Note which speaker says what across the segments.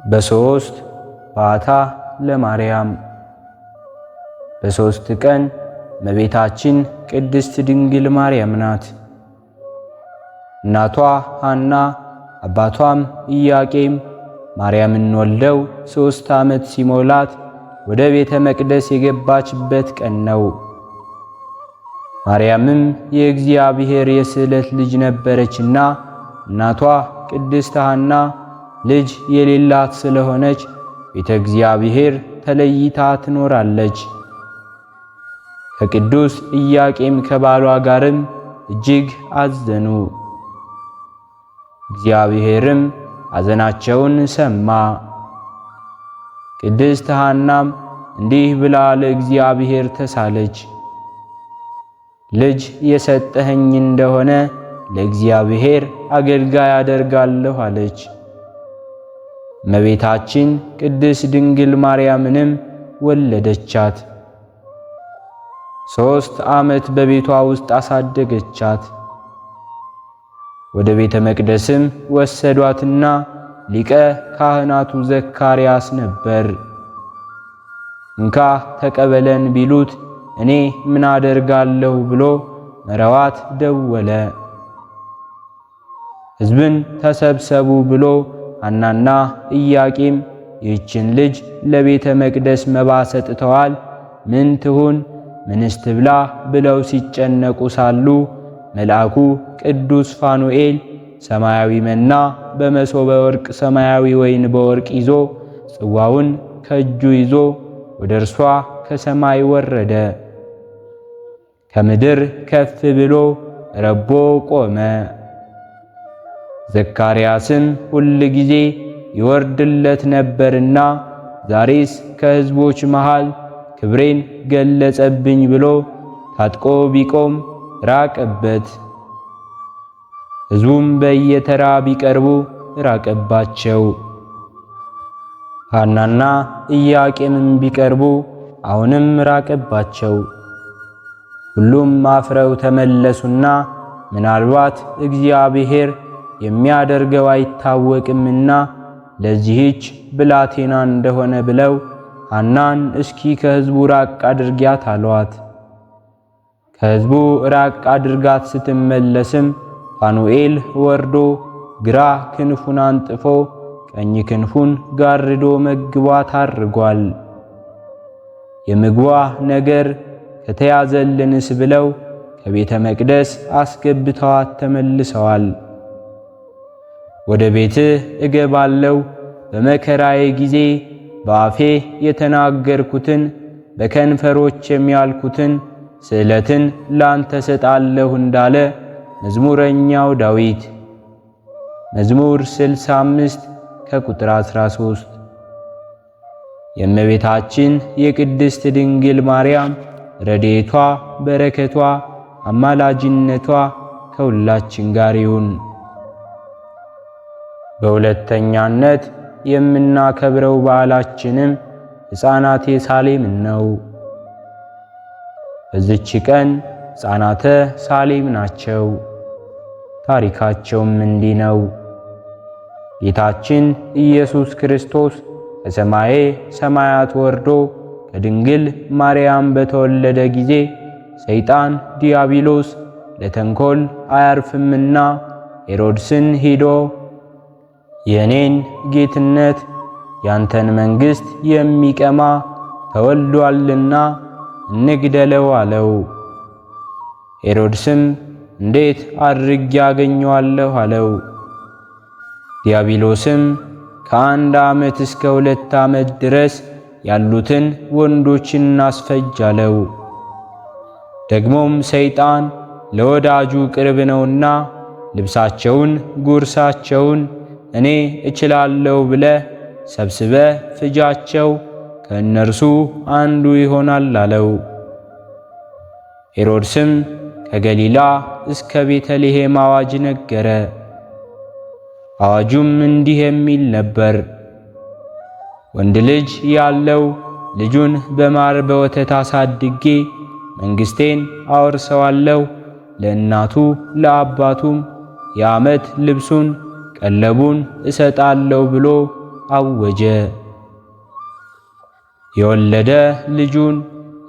Speaker 1: በሶስት ባታ ለማርያም። በሶስት ቀን እመቤታችን ቅድስት ድንግል ማርያም ናት። እናቷ ሐና አባቷም ኢያቄም ማርያምን ወልደው 3 ዓመት ሲሞላት ወደ ቤተ መቅደስ የገባችበት ቀን ነው። ማርያምም የእግዚአብሔር የስዕለት ልጅ ነበረችና እናቷ ቅድስት ሐና ልጅ የሌላት ስለሆነች ቤተ እግዚአብሔር ተለይታ ትኖራለች። ከቅዱስ ኢያቄም ከባሏ ጋርም እጅግ አዘኑ። እግዚአብሔርም ሐዘናቸውን ሰማ። ቅድስት ሐናም እንዲህ ብላ ለእግዚአብሔር ተሳለች። ልጅ የሰጠኸኝ እንደሆነ ለእግዚአብሔር አገልጋይ አደርጋለሁ አለች። እመቤታችን ቅድስት ድንግል ማርያምንም ወለደቻት። 3 ዓመት በቤቷ ውስጥ አሳደገቻት። ወደ ቤተ መቅደስም ወሰዷትና ሊቀ ካህናቱ ዘካርያስ ነበር። እንካ ተቀበለን ቢሉት እኔ ምን አደርጋለሁ ብሎ መረዋት ደወለ። ሕዝብን ተሰብሰቡ ብሎ ሐናና ኢያቄም ይህችን ልጅ ለቤተ መቅደስ መባ ሰጥተዋል፣ ምን ትሁን ምንስ ትብላ ብለው ሲጨነቁ ሳሉ መልአኩ ቅዱስ ፋኑኤል ሰማያዊ መና በመሶበ ወርቅ ሰማያዊ ወይን በወርቅ ይዞ ጽዋውን ከእጁ ይዞ ወደ እርሷ ከሰማይ ወረደ። ከምድር ከፍ ብሎ ረቦ ቆመ። ዘካርያስም ሁል ጊዜ ይወርድለት ነበርና ዛሬስ ከሕዝቦች መሃል ክብሬን ገለጸብኝ ብሎ ታጥቆ ቢቆም ራቀበት። ሕዝቡም በየተራ ቢቀርቡ ራቀባቸው። ሐናና ኢያቄምም ቢቀርቡ አሁንም ራቀባቸው። ሁሉም አፍረው ተመለሱና ምናልባት እግዚአብሔር የሚያደርገው አይታወቅምና ለዚህች ብላቴና እንደሆነ ብለው ሐናን እስኪ ከሕዝቡ ራቅ አድርጊያት አሏት። ከሕዝቡ ራቅ አድርጋት ስትመለስም ፋኑኤል ወርዶ ግራ ክንፉን አንጥፎ ቀኝ ክንፉን ጋርዶ መግቧት አድርጓል። የምግቧ ነገር ከተያዘልንስ ብለው ከቤተ መቅደስ አስገብተዋት ተመልሰዋል። ወደ ቤትህ እገባለሁ በመከራዬ ጊዜ በአፌ የተናገርኩትን በከንፈሮች የሚያልኩትን ስዕለትን ላንተ ሰጣለሁ እንዳለ መዝሙረኛው ዳዊት መዝሙር 65 ከቁጥር 13። የእመቤታችን የቅድስት ድንግል ማርያም ረድኤቷ በረከቷ አማላጅነቷ ከሁላችን ጋር ይሁን። በሁለተኛነት የምናከብረው በዓላችንም ሕፃናተ ሳሌምን ነው። በዚች ቀን ሕፃናተ ሳሌም ናቸው። ታሪካቸውም እንዲህ ነው። ጌታችን ኢየሱስ ክርስቶስ ከሰማየ ሰማያት ወርዶ ከድንግል ማርያም በተወለደ ጊዜ ሰይጣን ዲያብሎስ ለተንኮል አያርፍምና ሄሮድስን ሂዶ የኔን ጌትነት ያንተን መንግሥት የሚቀማ ተወልዷልና እንግደለው አለው። ሄሮድስም እንዴት አድርጌ ያገኘዋለሁ አለው። ዲያብሎስም ከ1 ዓመት እስከ 2 ዓመት ድረስ ያሉትን ወንዶችን አስፈጅ አለው። ደግሞም ሰይጣን ለወዳጁ ቅርብ ነውና ልብሳቸውን ጉርሳቸውን እኔ እችላለሁ ብለህ ሰብስበህ ፍጃቸው፣ ከእነርሱ አንዱ ይሆናል አለው። ሄሮድስም ከገሊላ እስከ ቤተልሔም አዋጅ ነገረ። አዋጁም እንዲህ የሚል ነበር። ወንድ ልጅ ያለው ልጁን በማር በወተት አሳድጌ መንግሥቴን አወርሰዋለሁ፣ ለእናቱ ለአባቱም የዓመት ልብሱን ቀለቡን እሰጣለሁ ብሎ አወጀ። የወለደ ልጁን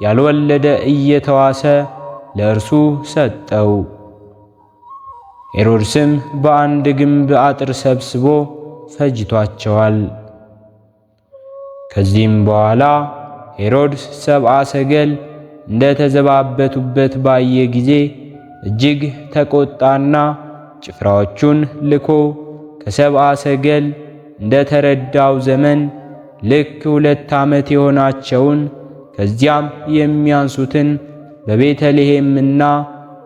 Speaker 1: ያልወለደ እየተዋሰ ለእርሱ ሰጠው። ሄሮድስም በአንድ ግንብ አጥር ሰብስቦ ፈጅቷቸዋል። ከዚህም በኋላ ሄሮድስ ሰብአ ሰገል እንደ ተዘባበቱበት ባየ ጊዜ እጅግ ተቆጣና ጭፍራዎቹን ልኮ ከሰብአ ሰገል እንደ ተረዳው ዘመን ልክ 2 ዓመት የሆናቸውን ከዚያም የሚያንሱትን በቤተልሔምና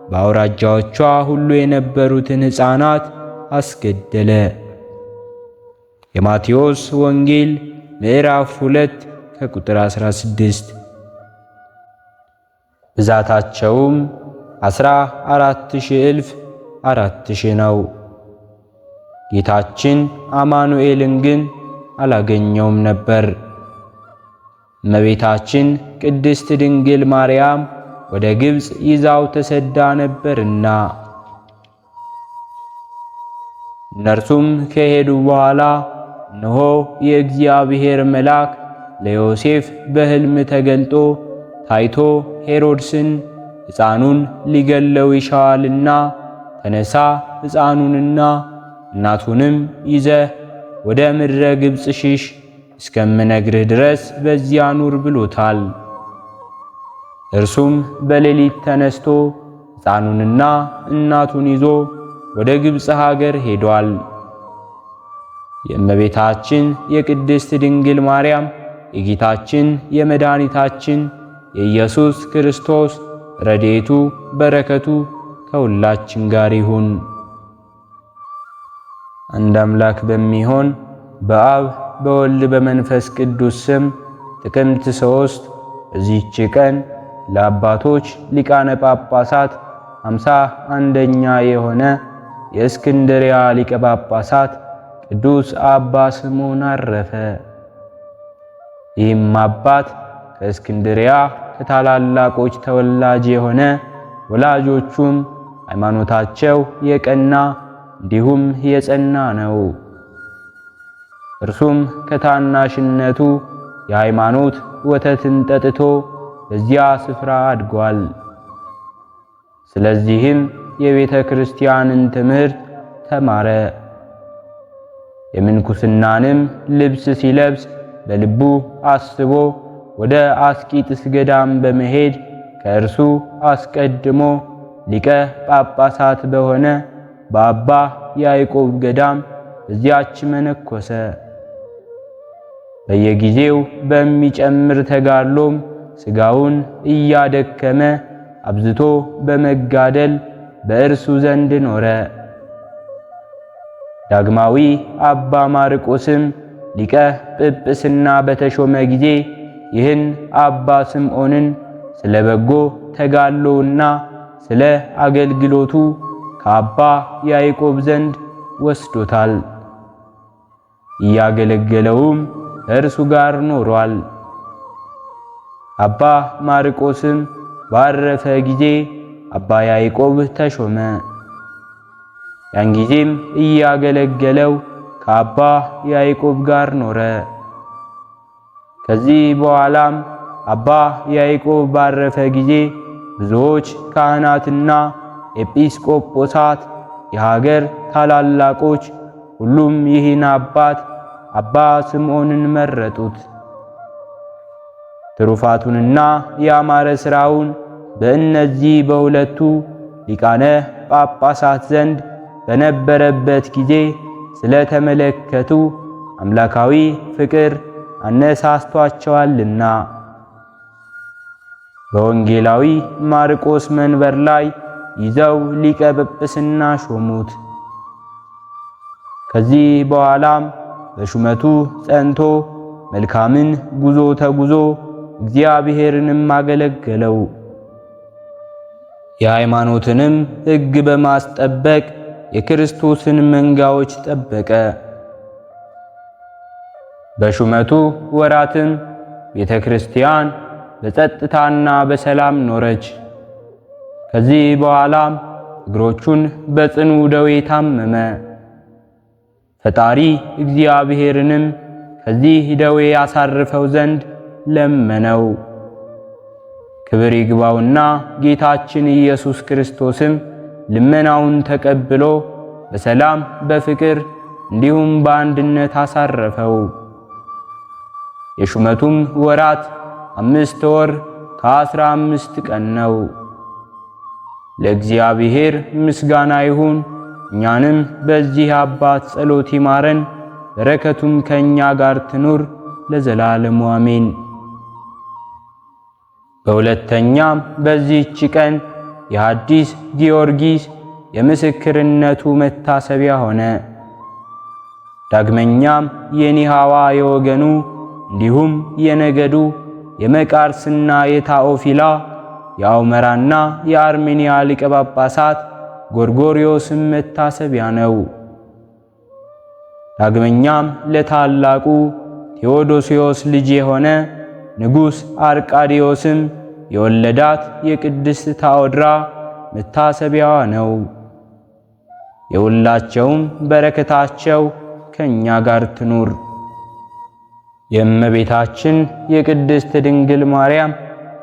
Speaker 1: በአውራጃዎቿ ሁሉ የነበሩትን ሕፃናት አስገደለ። የማቴዎስ ወንጌል ምዕራፍ 2 ከቁጥር 16። ብዛታቸውም 14,000 ነው። ጌታችን አማኑኤልን ግን አላገኘውም ነበር። እመቤታችን ቅድስት ድንግል ማርያም ወደ ግብፅ ይዛው ተሰዳ ነበርና። እነርሱም ከሄዱ በኋላ እነሆ የእግዚአብሔር መልአክ ለዮሴፍ በሕልም ተገልጦ ታይቶ ሄሮድስን ሕፃኑን ሊገለው ይሻዋልና ተነሳ፣ ሕፃኑንና እናቱንም ይዘህ ወደ ምድረ ግብፅ ሽሽ፣ እስከምነግርህ ድረስ በዚያ ኑር ብሎታል። እርሱም በሌሊት ተነስቶ ሕፃኑንና እናቱን ይዞ ወደ ግብፅ ሀገር ሄዷል። የእመቤታችን የቅድስት ድንግል ማርያም የጌታችን የመድኃኒታችን የኢየሱስ ክርስቶስ ረድኤቱ በረከቱ ከሁላችን ጋር ይሁን። አንድ አምላክ በሚሆን በአብ በወልድ በመንፈስ ቅዱስ ስም ጥቅምት 3 በዚህች ቀን ለአባቶች ሊቃነ ጳጳሳት 51ኛ የሆነ የእስክንድርያ ሊቀ ጳጳሳት ቅዱስ አባ ስምዖን አረፈ። ይህም አባት ከእስክንድርያ ከታላላቆች ተወላጅ የሆነ ወላጆቹም ሃይማኖታቸው የቀና እንዲሁም የጸና ነው። እርሱም ከታናሽነቱ የሃይማኖት ወተትን ጠጥቶ በዚያ ስፍራ አድጓል። ስለዚህም የቤተ ክርስቲያንን ትምህርት ተማረ። የምንኩስናንም ልብስ ሲለብስ በልቡ አስቦ ወደ አስቂጥስ ገዳም በመሄድ ከእርሱ አስቀድሞ ሊቀ ጳጳሳት በሆነ በአባ ያዕቆብ ገዳም እዚያች መነኮሰ። በየጊዜው በሚጨምር ተጋድሎም ሥጋውን እያደከመ አብዝቶ በመጋደል በእርሱ ዘንድ ኖረ። ዳግማዊ አባ ማርቆስም ሊቀ ጵጵስና በተሾመ ጊዜ ይህን አባ ስምዖንን ስለ በጎ ተጋድሎውና ስለ አገልግሎቱ ከአባ ያዕቆብ ዘንድ ወስዶታል። እያገለገለውም ከእርሱ ጋር ኖሯል። አባ ማርቆስም ባረፈ ጊዜ አባ ያዕቆብ ተሾመ። ያን ጊዜም እያገለገለው ከአባ ያዕቆብ ጋር ኖረ። ከዚህ በኋላም አባ ያዕቆብ ባረፈ ጊዜ ብዙዎች ካህናትና ኤጲስቆጶሳት፣ የሀገር ታላላቆች ሁሉም ይህን አባት አባ ስምዖንን መረጡት። ትሩፋቱንና ያማረ ሥራውን በእነዚህ በሁለቱ ሊቃነ ጳጳሳት ዘንድ በነበረበት ጊዜ ስለተመለከቱ አምላካዊ ፍቅር አነሳስቷቸዋልና በወንጌላዊ ማርቆስ መንበር ላይ ይዘው ሊቀ ጵጵስና ሾሙት። ከዚህ በኋላም በሹመቱ ጸንቶ መልካምን ጉዞ ተጉዞ እግዚአብሔርንም አገለገለው። የሃይማኖትንም ሕግ በማስጠበቅ የክርስቶስን መንጋዎች ጠበቀ። በሹመቱ ወራትም ቤተ ክርስቲያን በጸጥታና በሰላም ኖረች። ከዚህ በኋላም እግሮቹን በጽኑ ደዌ ታመመ። ፈጣሪ እግዚአብሔርንም ከዚህ ደዌ ያሳርፈው ዘንድ ለመነው። ክብር ይግባውና ጌታችን ኢየሱስ ክርስቶስም ልመናውን ተቀብሎ በሰላም በፍቅር እንዲሁም በአንድነት አሳረፈው። የሹመቱም ወራት 5 ወር ከ15 ቀን ነው። ለእግዚአብሔር ምስጋና ይሁን። እኛንም በዚህ አባት ጸሎት ይማረን፣ በረከቱም ከእኛ ጋር ትኑር ለዘላለሙ አሜን። በሁለተኛም በዚህች ቀን የሐዲስ ጊዮርጊስ የምስክርነቱ መታሰቢያ ሆነ። ዳግመኛም የኒሃዋ የወገኑ እንዲሁም የነገዱ የመቃርስና የታኦፊላ የአውመራና የአርሜንያ ሊቀ ጳጳሳት ጎርጎርዮስም መታሰቢያ ነው። ዳግመኛም ለታላቁ ቴዎዶስዮስ ልጅ የሆነ ንጉሥ አርቃዲዮስም የወለዳት የቅድስት ታኦድራ መታሰቢያዋ ነው። የሁላቸውም በረከታቸው ከእኛ ጋር ትኑር። የእመቤታችን የቅድስት ድንግል ማርያም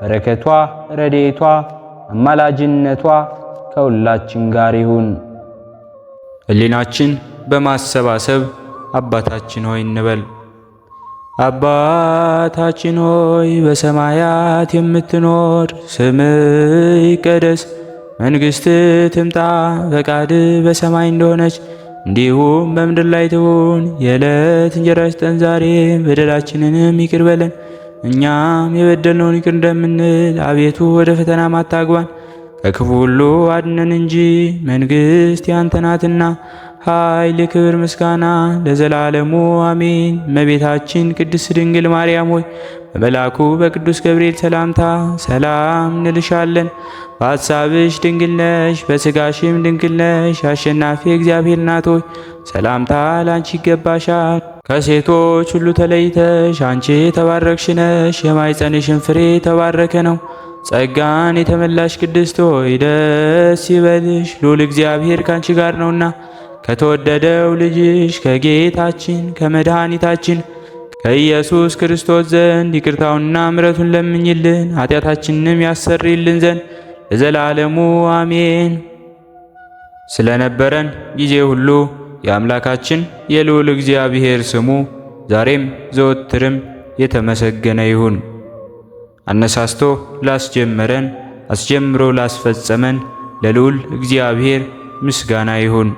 Speaker 1: በረከቷ፣ ረድኤቷ፣ አማላጅነቷ ከሁላችን ጋር ይሁን። ሕሊናችን በማሰባሰብ አባታችን ሆይ እንበል። አባታችን ሆይ በሰማያት የምትኖር፣ ስምህ ይቀደስ፣ መንግሥትህ ትምጣ፣ ፈቃድህ በሰማይ እንደሆነች እንዲሁም በምድር ላይ ትሁን። የዕለት እንጀራችንን ስጠን ዛሬ፣ በደላችንንም ይቅር በለን እኛም የበደልነውን ይቅር እንደምንል፣ አቤቱ ወደ ፈተናም አታግባን ከክፉ ሁሉ አድነን እንጂ መንግሥት ያንተ ናትና ኃይል፣ ክብር፣ ምስጋና ለዘላለሙ አሜን። እመቤታችን ቅድስት ድንግል ማርያም ሆይ በመልአኩ በቅዱስ ገብርኤል ሰላምታ ሰላም እንልሻለን። በሐሳብሽ ድንግል ነሽ፣ በሥጋሽም ድንግል ነሽ። አሸናፊ እግዚአብሔር እናት ሆይ ሰላምታ ላንቺ ይገባሻል። ከሴቶች ሁሉ ተለይተሽ አንቺ የተባረክሽ ነሽ፣ የማኅፀንሽን ፍሬ የተባረከ ነው። ጸጋን የተመላሽ ቅድስት ሆይ ደስ ይበልሽ፣ ልዑል እግዚአብሔር ካንቺ ጋር ነውና ከተወደደው ልጅሽ ከጌታችን ከመድኃኒታችን ከኢየሱስ ክርስቶስ ዘንድ ይቅርታውንና ምሕረቱን ለምኝልን ኃጢአታችንንም ያሰርይልን ዘንድ ለዘላለሙ አሜን። ስለነበረን ጊዜ ሁሉ የአምላካችን የልዑል እግዚአብሔር ስሙ ዛሬም ዘወትርም የተመሰገነ ይሁን። አነሳስቶ ላስጀመረን አስጀምሮ ላስፈጸመን ለልዑል እግዚአብሔር ምስጋና ይሁን።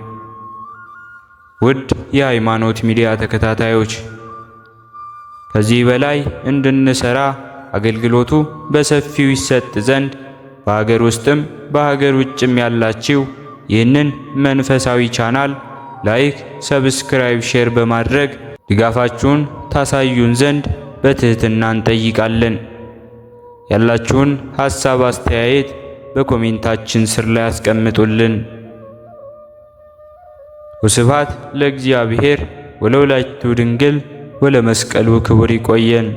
Speaker 1: ውድ የሃይማኖት ሚዲያ ተከታታዮች ከዚህ በላይ እንድንሰራ አገልግሎቱ በሰፊው ይሰጥ ዘንድ በሀገር ውስጥም በሀገር ውጭም ያላችሁ ይህንን መንፈሳዊ ቻናል ላይክ፣ ሰብስክራይብ፣ ሼር በማድረግ ድጋፋችሁን ታሳዩን ዘንድ በትህትና እንጠይቃለን። ያላችሁን ሐሳብ አስተያየት በኮሜንታችን ስር ላይ አስቀምጡልን። ወስብሐት ለእግዚአብሔር ወለወላዲቱ ድንግል ወለመስቀሉ ክቡር። ይቆየን።